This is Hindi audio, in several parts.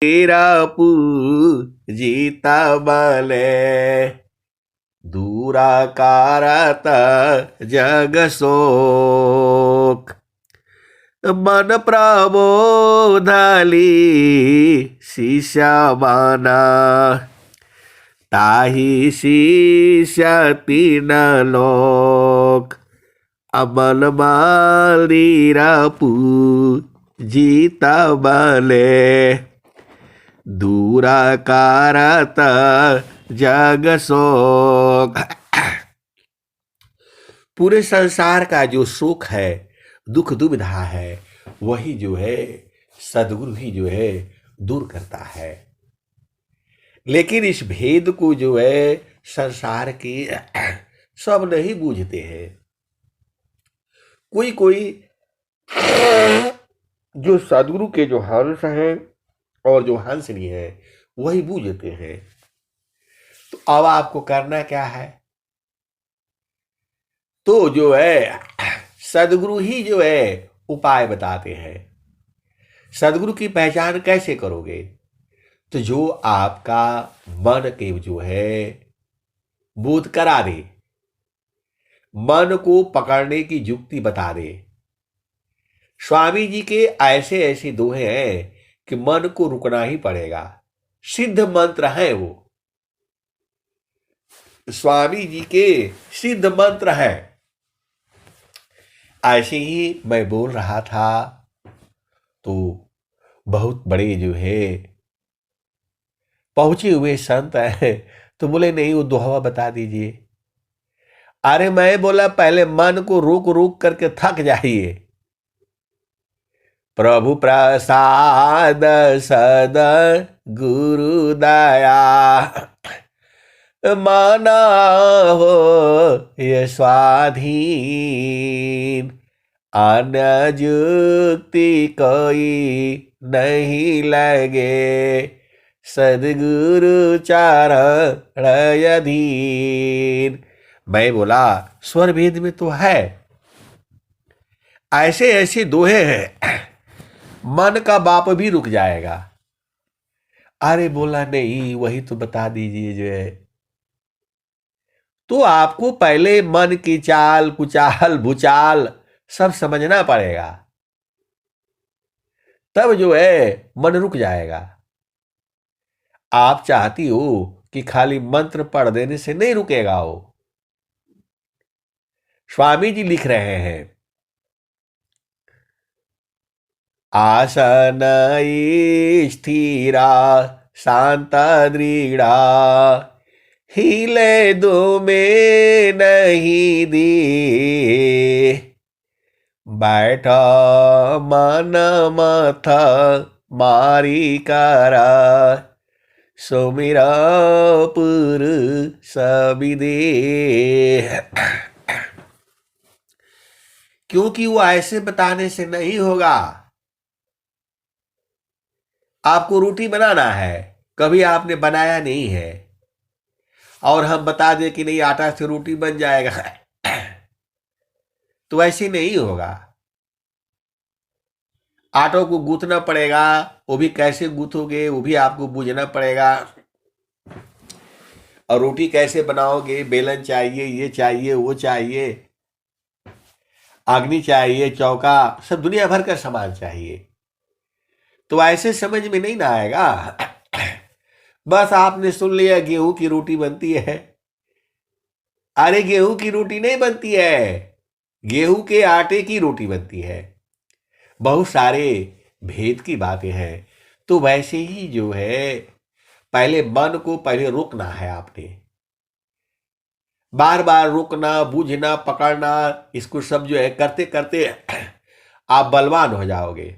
तेरा पूजिता बले दूरा कारत जग शोक मन प्रबोधली शिष्य बना ताहि शिष्य तीन लोक अमल मालीरा पूजिता बले दूरा कारत जग शोक। पूरे संसार का जो सुख है, दुख दुविधा है, वही जो है सदगुरु ही जो है दूर करता है। लेकिन इस भेद को जो है संसार के सब नहीं बूझते हैं। कोई कोई जो सदगुरु के जो हंस हैं और जो हंसनी है वही बूझते हैं। तो अब आपको करना क्या है? तो जो है सदगुरु ही जो है उपाय बताते हैं। सदगुरु की पहचान कैसे करोगे? तो जो आपका मन के जो है बोध करा दे, मन को पकड़ने की युक्ति बता दे। स्वामी जी के ऐसे ऐसे दोहे हैं कि मन को रुकना ही पड़ेगा। सिद्ध मंत्र है वो, स्वामी जी के सिद्ध मंत्र है। ऐसे ही मैं बोल रहा था तो बहुत बड़े जो है पहुंचे हुए संत है, तो बोले नहीं वो दोहा बता दीजिए। अरे मैं बोला पहले मन को रोक रोक करके थक जाइए। प्रभु प्रसाद सद गुरु दया माना हो ये स्वाधीन अन्य युक्ति कोई नहीं लगे सदगुरु चरण अधीन। मैं बोला स्वर भेद में तो है, ऐसे ऐसे दोहे हैं मन का बाप भी रुक जाएगा। अरे बोला नहीं वही तो बता दीजिए जो है। तो आपको पहले मन की चाल कुचाल भूचाल सब समझना पड़ेगा, तब जो है मन रुक जाएगा। आप चाहती हो कि खाली मंत्र पढ़ देने से नहीं रुकेगा वो। स्वामी जी लिख रहे हैं आसन स्थिरा शांत दृढ़ा हिले दो में नहीं दी बैठ मन मथ मारी करा सुमिरा पुर सबिदे। क्योंकि वो ऐसे बताने से नहीं होगा। आपको रोटी बनाना है, कभी आपने बनाया नहीं है और हम बता दें कि नहीं आटा से रोटी बन जाएगा तो ऐसे नहीं होगा। आटो को गूंथना पड़ेगा, वो भी कैसे गूंथोगे वो भी आपको बूझना पड़ेगा। और रोटी कैसे बनाओगे, बेलन चाहिए, ये चाहिए, वो चाहिए, अग्नि चाहिए, चौका, सब दुनिया भर का सामान चाहिए। तो ऐसे समझ में नहीं ना आएगा। बस आपने सुन लिया गेहूं की रोटी बनती है। अरे गेहूं की रोटी नहीं बनती है, गेहूं के आटे की रोटी बनती है। बहुत सारे भेद की बातें हैं। तो वैसे ही जो है पहले मन को पहले रोकना है आपने, बार बार रोकना, बूझना, पकड़ना, इसको सब जो है करते करते आप बलवान हो जाओगे।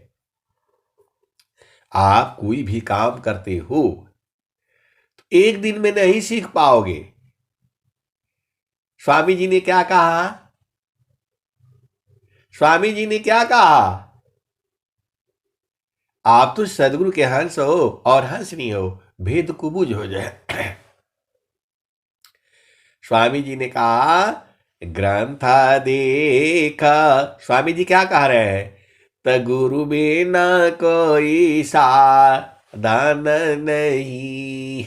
आप कोई भी काम करते हो तो एक दिन में नहीं सीख पाओगे। स्वामी जी ने क्या कहा? स्वामी जी ने क्या कहा? आप तो सदगुरु के हंस हो और हंसनी हो, भेद को बूझो जाए। स्वामी जी ने कहा ग्रंथ देखा। स्वामी जी क्या कह रहे हैं? त गुरु बिना कोई सा धान नहीं,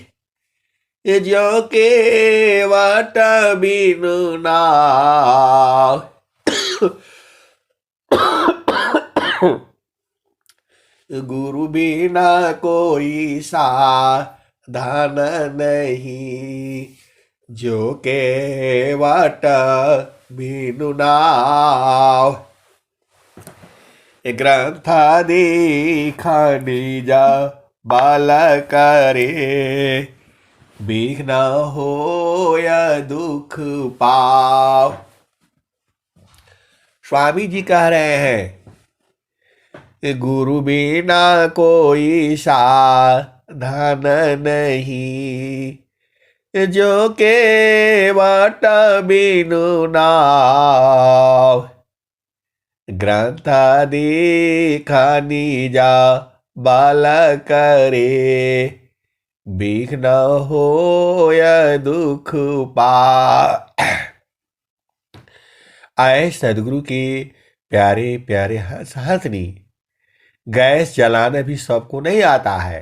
ज्यों के वाट बिनु नाव, गुरु बिना कोई साधन नहीं, जो के वाट बिनु नाव। ग्रंथादि खनिज बल करे, विघ्न होय दुख पाव। स्वामी जी कह रहे हैं गुरु बिना कोई साधन नहीं, जो के वाट बिनु नाव। ग्रंथादि खनिज बल करे, विघ्न होय दुख पाव। आए सदगुरु के प्यारे प्यारे हंसनी, गैस जलाना भी सबको नहीं आता है।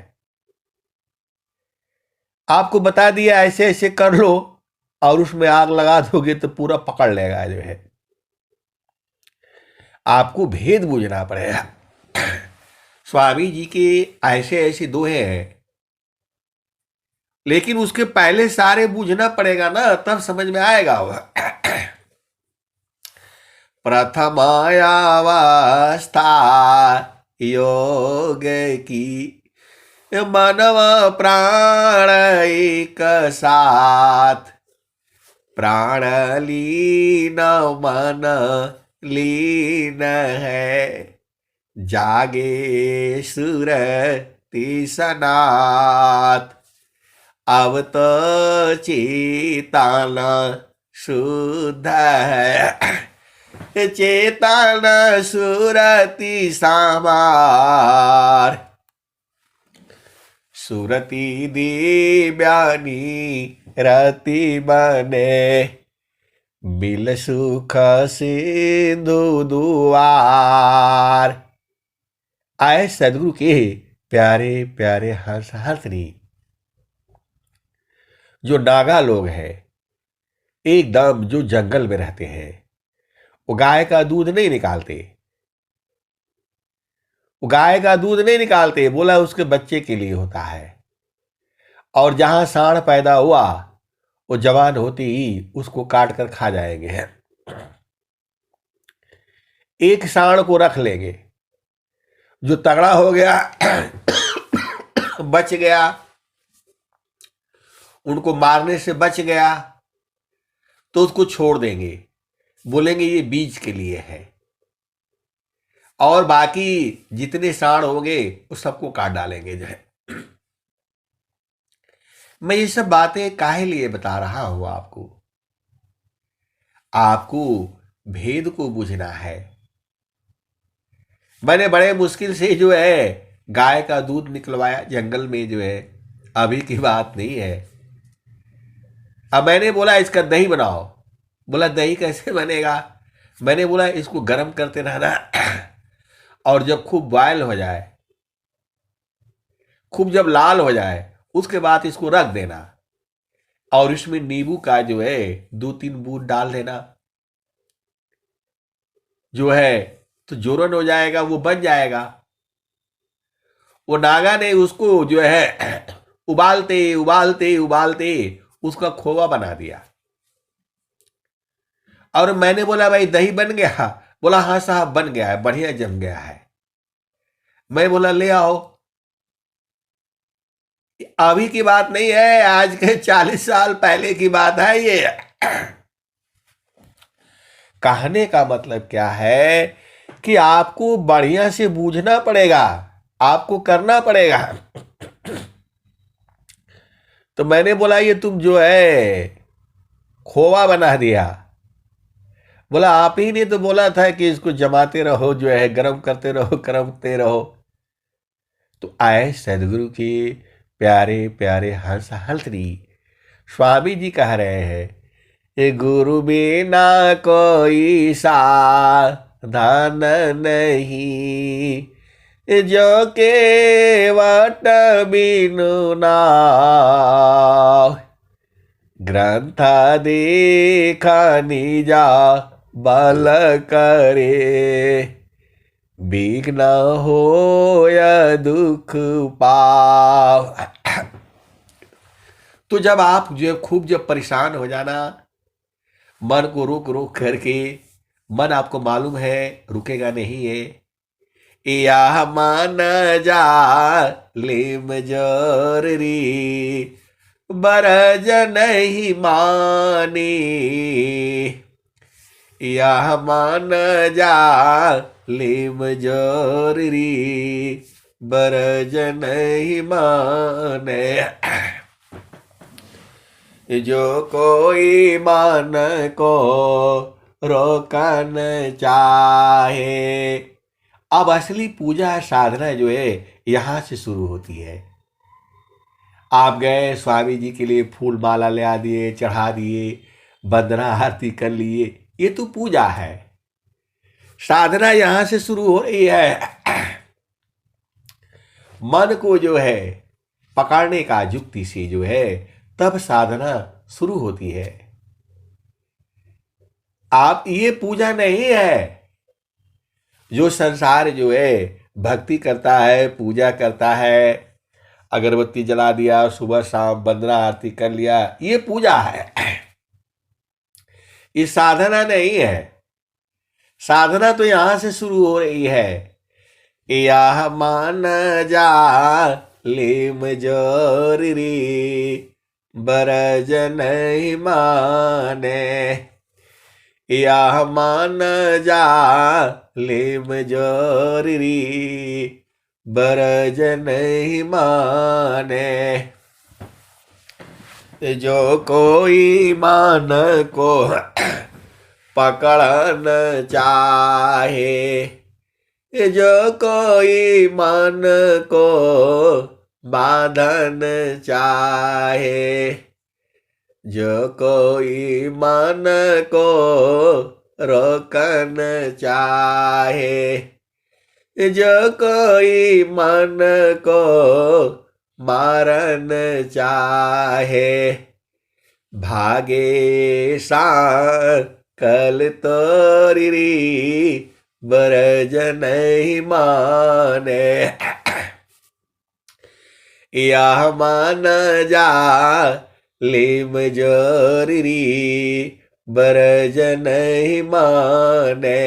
आपको बता दिया ऐसे ऐसे कर लो और उसमें आग लगा दोगे तो पूरा पकड़ लेगा जो है। आपको भेद बूझना पड़ेगा। स्वामी जी के ऐसे ऐसे दोहे हैं, लेकिन उसके पहले सारे बूझना पड़ेगा ना, तब समझ में आएगा वह। प्रथमायावस्था योग की, मानव प्राण एक साथ, प्राण लीन मन लीन है, जागे सुरति सनाथ। अब तो चेतन शुद्ध है, चेतन सुरति समार। सुरति दिव्यानी रति बने, बिल सुख सिंधु दुआर। आए सदगुरु के प्यारे प्यारे हंसनी, जो नागा लोग हैं एकदम, जो जंगल में रहते हैं, वो गाय का दूध नहीं निकालते, वो गाय का दूध नहीं निकालते, बोला उसके बच्चे के लिए होता है। और जहां सांड पैदा हुआ वो जवान होती ही उसको काट कर खा जाएंगे। एक सांड को रख लेंगे, जो तगड़ा हो गया बच गया, उनको मारने से बच गया, तो उसको छोड़ देंगे, बोलेंगे ये बीज के लिए है। और बाकी जितने सांड होंगे वो सबको काट डालेंगे जो है। मैं ये सब बातें काहे लिए बता रहा हूं आपको? आपको भेद को बुझना है। मैंने बड़े मुश्किल से जो है गाय का दूध निकलवाया जंगल में जो है, अभी की बात नहीं है। अब मैंने बोला इसका दही बनाओ, बोला दही कैसे बनेगा? मैंने बोला इसको गर्म करते रहना और जब खूब बॉयल हो जाए, खूब जब लाल हो जाए, उसके बाद इसको रख देना और इसमें नींबू का जो है 2-3 बूंद डाल देना, जो है तो जोरन हो जाएगा, वो बन जाएगा। वो नागा ने उसको जो है उबालते उबालते उबालते उसका खोवा बना दिया। और मैंने बोला भाई दही बन गया? बोला हाँ साहब बन गया है, बढ़िया जम गया है। मैं बोला ले आओ। अभी की बात नहीं है, आज के 40 साल पहले की बात है ये। कहने का मतलब क्या है कि आपको बढ़िया से बूझना पड़ेगा, आपको करना पड़ेगा। तो मैंने बोला ये तुम जो है खोवा बना दिया। बोला आप ही ने तो बोला था कि इसको जमाते रहो, जो है गर्म करते रहो, करते रहो। तो आए सदगुरु की प्यारे प्यारे हंसनी, स्वामी जी कह रहे हैं ये गुरु बिना कोई साधन नहीं, जो केवट बिनु नाव, ग्रंथ देखा निजा बल करे, विघ्न होय दुख पाव। तो जब आप जो खूब जब परेशान हो जाना, मन को रोक रोक करके, मन आपको मालूम है रुकेगा नहीं है, या मान जा लिम जोरी, बरज नहीं मानी, या मान जा लिम जोरी, बरज नहीं माने। जो कोई मन को रोकन चाहे। अब असली पूजा साधना जो है यहां से शुरू होती है। आप गए स्वामी जी के लिए फूल माला ले आ दिए, चढ़ा दिए, वंदना आरती कर लिए, ये तो पूजा है। साधना यहां से शुरू हो रही है। मन को जो है पकड़ने का युक्ति से जो है तब साधना शुरू होती है। आप ये पूजा नहीं है। जो संसार जो है भक्ति करता है, पूजा करता है, अगरबत्ती जला दिया, सुबह शाम वंदना आरती कर लिया, ये पूजा है, ये साधना नहीं है। साधना तो यहां से शुरू हो रही है। या मान जा लिम जोरी, बरज नहीं माने, या मान जा लिम जोरी, बरज नहीं माने। जो कोई मान को पकड़न चाहे, जो कोई मन को बांधन चाहे, जो कोई मन को रोकन चाहे, जो कोई मन को मारन चाहे, भागे कल तोरी, बरज नहीं माने। या मान जा लिम जोरी, बरज नहीं माने।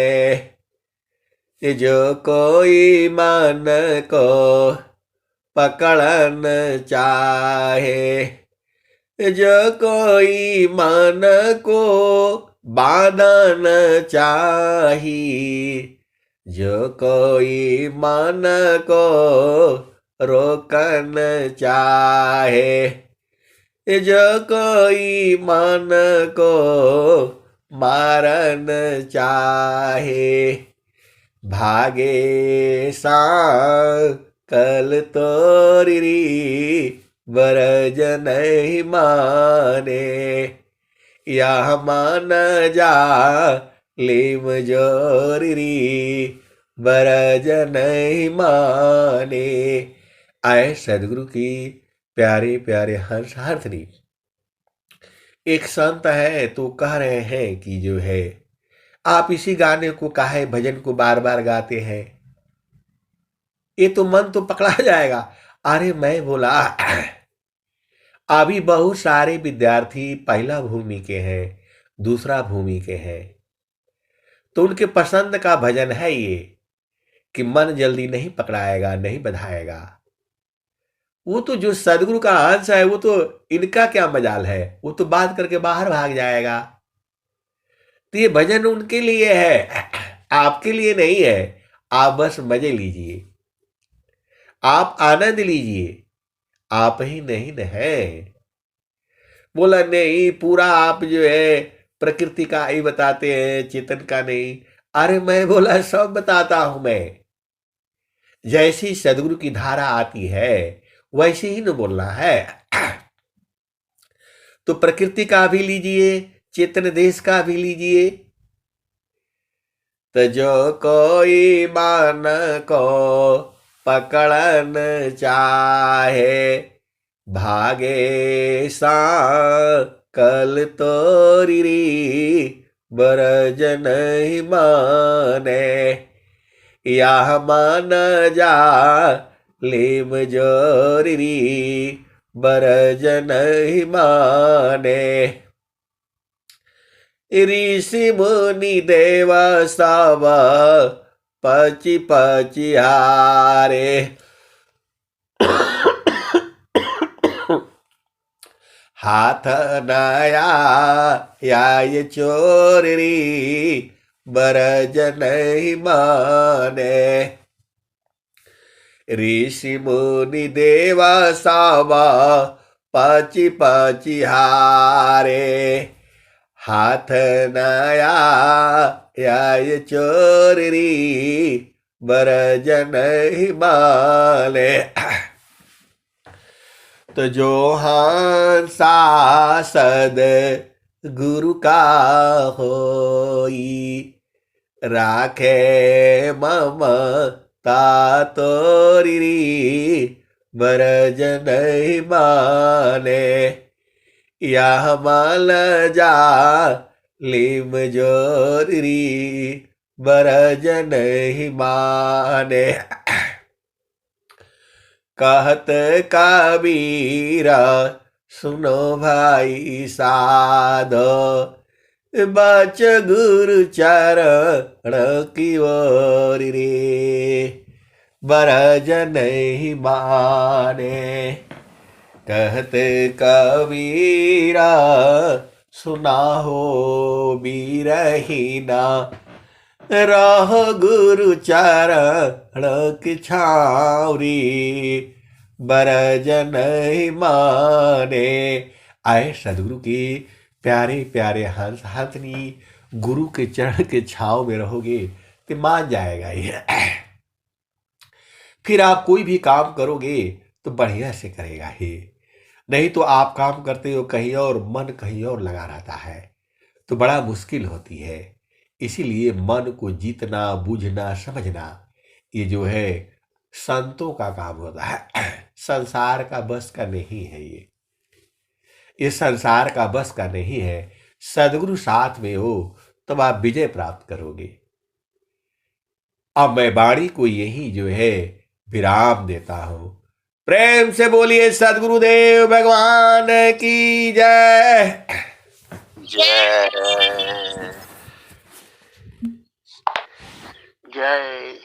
जो कोई मन को पकड़न चाहे, जो कोई मन को बांधन चाही, जो कोई मन को रोकन चाहे, जो कोई मन को मारन चाहे, भागे कल तोरी, बरज नहीं माने। या मान जा लिम जोरी, बरज नहीं माने। आए सदगुरु की प्यारे प्यारे हंस हारथनी। एक संत है तो कह रहे हैं कि जो है आप इसी गाने को काहे भजन को बार बार गाते हैं, ये तो मन तो पकड़ा जाएगा। अरे मैं बोला अभी बहुत सारे विद्यार्थी पहला भूमि के हैं, दूसरा भूमि के हैं, तो उनके पसंद का भजन है ये कि मन जल्दी नहीं पकड़ाएगा, नहीं बधाएगा। वो तो जो सदगुरु का अंश है वो तो इनका क्या मजाल है, वो तो बात करके बाहर भाग जाएगा। तो ये भजन उनके लिए है, आपके लिए नहीं है। आप बस मजे लीजिए, आप आनंद लीजिए, आप ही नहीं न है। बोला नहीं पूरा आप जो है प्रकृति का ही बताते हैं, चेतन का नहीं। अरे मैं बोला सब बताता हूं मैं। जैसी सदगुरु की धारा आती है वैसे ही न बोलना है। तो प्रकृति का भी लीजिए, चेतन देश का भी लीजिए। तो जो कोई मन को पकड़न चाहे, भागे कल तोरी बरज नहीं माने, यह मान जा लिम जोरी बरज नहीं माने। ऋषि मुनि देव सब पची पची हारे, हाथ नया या चोरी बरज नहीं माने। ऋषि मुनि देव सब पची पची हारे, हाथ नया या चोरी बरज नहीं माने। तो जो हंसा सद गुरु का होई, राखे ममता तोरी बरज नहीं माने, यह मल जा लिम जोरी बरज नहीं माने। कहत कबीर सुनो भाई साधो, बच गुरु चरण की ओर रे बरज नहीं माने। कहत कबीरा सुना हो बीरहीना, रह गुरु चरण की छावरी बरज नहीं माने। आए सदगुरु के प्यारे प्यारे हंस हंसनी गुरु के चरण के छाव में रहोगे तो मान जाएगा ये। फिर आप कोई भी काम करोगे तो बढ़िया से करेगा ही, नहीं तो आप काम करते हो कहीं और मन कहीं और लगा रहता है तो बड़ा मुश्किल होती है। इसीलिए मन को जीतना बूझना समझना ये जो है संतों का काम होता है। संसार का बस का नहीं है ये संसार का बस का नहीं है। सदगुरु साथ में हो तब आप विजय प्राप्त करोगे। अब मैं वाणी को यही जो है विराम देता हूं। प्रेम से बोलिए सदगुरुदेव भगवान की जय। जय जय।